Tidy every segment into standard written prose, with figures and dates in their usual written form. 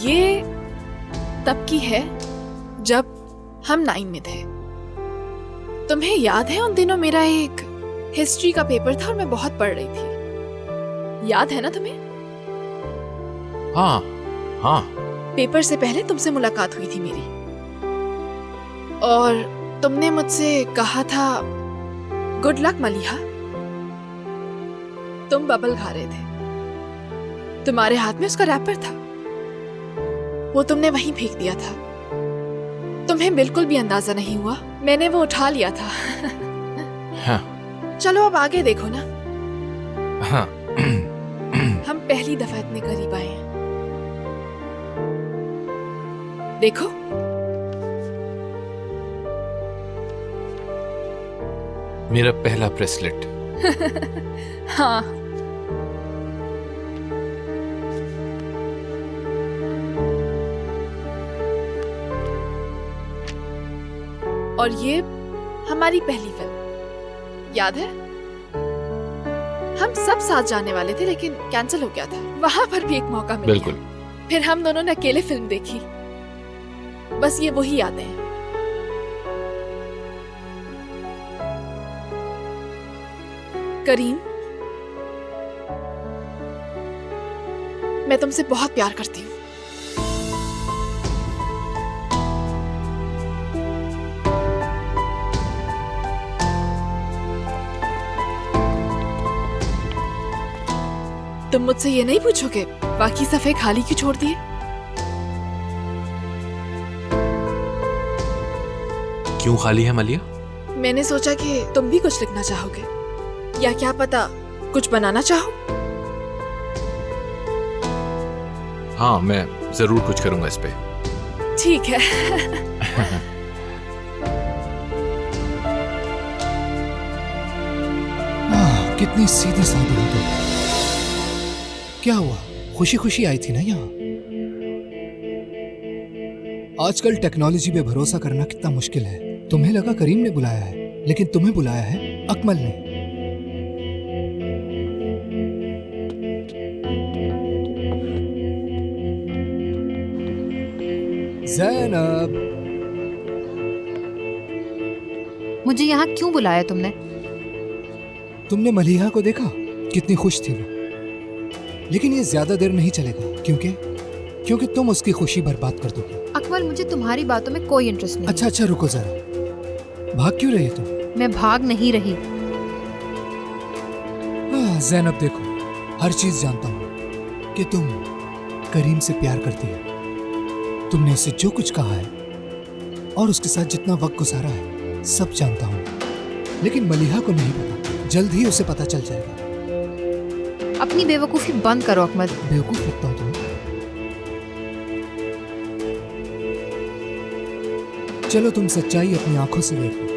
ये तब की है जब हम 9 में थे। तुम्हें याद है उन दिनों मेरा एक हिस्ट्री का पेपर था और मैं बहुत पढ़ रही थी, याद है ना तुम्हें? हाँ हाँ। पेपर से पहले तुमसे मुलाकात हुई थी मेरी और तुमने मुझसे कहा था गुड लक मलिहा। तुम बबल खा रहे थे, तुम्हारे हाथ में उसका रैपर था, वो तुमने वहीं फेंक दिया था। तुम्हें बिल्कुल भी अंदाजा नहीं हुआ, मैंने वो उठा लिया था। हाँ। चलो अब आगे देखो ना। हाँ। हम पहली दफा इतने करीब आए हैं। देखो मेरा पहला ब्रेसलेट। हाँ, और ये हमारी पहली फिल्म, याद है? हम सब साथ जाने वाले थे लेकिन कैंसिल हो गया था। वहां पर भी एक मौका मिल बिल्कुल। गया। फिर हम दोनों ने अकेले फिल्म देखी। बस ये वही यादें हैं। करीम, मैं तुमसे बहुत प्यार करती हूँ। तुम मुझसे ये नहीं पूछोगे बाकी सफे खाली क्यों छोड़ दिए? क्यों खाली है मलिया? मैंने सोचा कि तुम भी कुछ लिखना चाहोगे, या क्या पता कुछ बनाना चाहो। हाँ, मैं जरूर कुछ करूंगा इस पे। ठीक है। कितनी सीधी सादी हो तुम। क्या हुआ? खुशी खुशी आई थी ना यहाँ। आजकल टेक्नोलॉजी पे भरोसा करना कितना मुश्किल है। तुम्हें लगा करीम ने बुलाया है, लेकिन तुम्हें बुलाया है अकमल ने। ज़ैनब, मुझे यहाँ क्यों बुलाया तुमने? तुमने मलिहा को देखा? कितनी खुश थी वो। लेकिन ये ज्यादा देर नहीं चलेगा, क्योंकि तुम उसकी खुशी बर्बाद कर दोगे। अकमल, मुझे तुम्हारी बातों में कोई इंटरेस्ट नहीं। अच्छा रुको जरा। भाग क्यों रही तुम? मैं भाग नहीं रही। ज़ैनब देखो, हर चीज जानता हूँ कि तुम करीम से प्यार करती है। तुमने उसे जो कुछ कहा है और उसके साथ जितना वक्त गुजारा है सब जानता हूँ, लेकिन मलिहा को नहीं पता। जल्द ही उसे पता चल जाएगा। अपनी बेवकूफी बंद करो अकमल। बेवकूफ लगता हूँ तुम्हें? चलो तुम सच्चाई अपनी आंखों से देखो।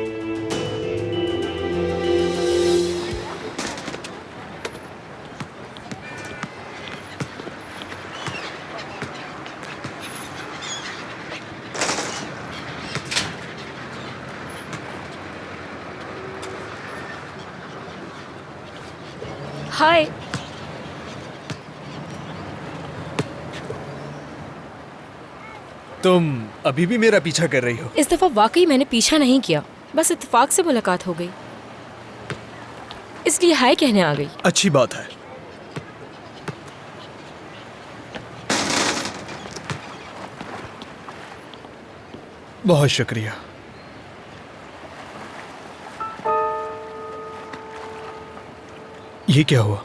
हाय। तुम अभी भी मेरा पीछा कर रही हो? इस दफा वाकई मैंने पीछा नहीं किया, बस इत्तेफाक से मुलाकात हो गई, इसलिए हाय कहने आ गई। अच्छी बात है। बहुत शुक्रिया। ये क्या हुआ?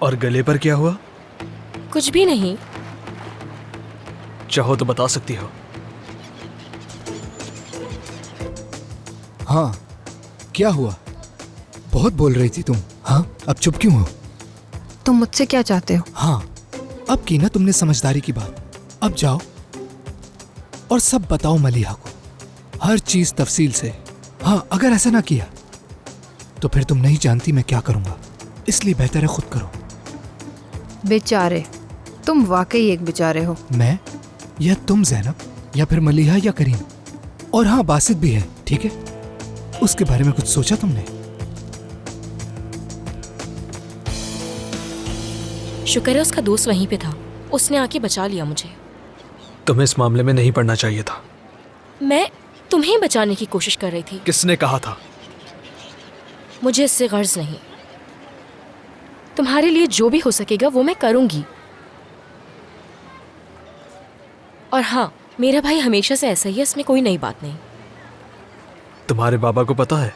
और गले पर क्या हुआ? कुछ भी नहीं। चाहो तो बता सकती हो। हाँ, क्या हुआ? बहुत बोल रही थी तुम। हाँ, अब चुप क्यों हो? तुम मुझसे क्या चाहते हो? हाँ, अब की ना तुमने समझदारी की बात। अब जाओ और सब बताओ मलिहा को, हर चीज तफसील से। हाँ, अगर ऐसा ना किया तो फिर तुम नहीं जानती मैं क्या करूंगा, इसलिए बेहतर है खुद करो। बेचारे, तुम वाकई एक बेचारे हो। मैं या तुम ज़ैनब, या फिर मलिहा या करीम। और हाँ, बासित भी है, ठीक है? उसके बारे में कुछ सोचा तुमने? शुक्र है उसका दोस्त वहीं पे था, उसने आके बचा लिया मुझे। तुम्हें इस मामले में नहीं पड़ना चाहिए था। मैं तुम्हें बचाने की कोशिश कर रही थी। किसने कहा था? मुझे इससे गर्ज नहीं। तुम्हारे लिए जो भी हो सकेगा वो मैं करूंगी। और हाँ, मेरा भाई हमेशा से ऐसा ही है, इसमें कोई नई बात नहीं। तुम्हारे बाबा को पता है?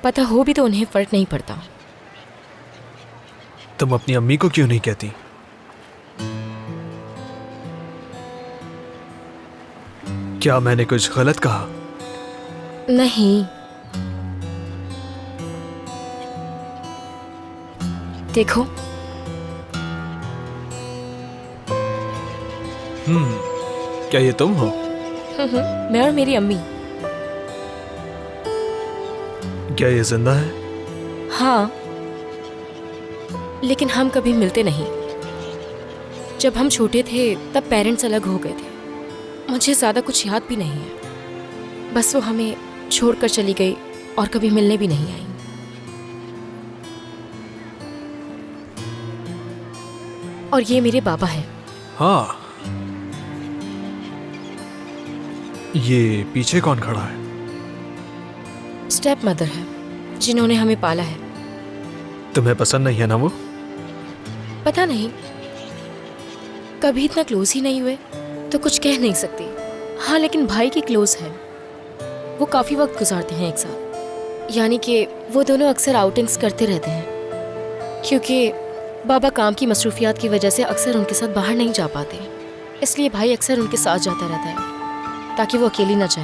पता हो भी तो उन्हें फर्क नहीं पड़ता। तुम अपनी अम्मी को क्यों नहीं कहती? क्या मैंने कुछ गलत कहा? नहीं, देखो क्या ये तुम हो? मैं और मेरी अम्मी। क्या ये जिंदा है? हाँ, लेकिन हम कभी मिलते नहीं। जब हम छोटे थे तब पेरेंट्स अलग हो गए थे। मुझे ज़्यादा कुछ याद भी नहीं है। बस वो हमें छोड़कर चली गई और कभी मिलने भी नहीं आई। और ये मेरे बाबा हैं। हाँ। ये पीछे कौन खड़ा है? स्टेप मदर है, जिन्होंने हमें पाला है। तुम्हें पसंद नहीं है ना वो? पता नहीं, कभी इतना क्लोज ही नहीं हुए तो कुछ कह नहीं सकती। हाँ, लेकिन भाई की क्लोज है। वो काफ़ी वक्त गुजारते हैं एक साथ, यानी कि वो दोनों अक्सर आउटिंग्स करते रहते हैं। क्योंकि बाबा काम की मसरूफियात की वजह से अक्सर उनके साथ बाहर नहीं जा पाते, इसलिए भाई अक्सर उनके साथ जाता रहता है ताकि वो अकेली ना जाए।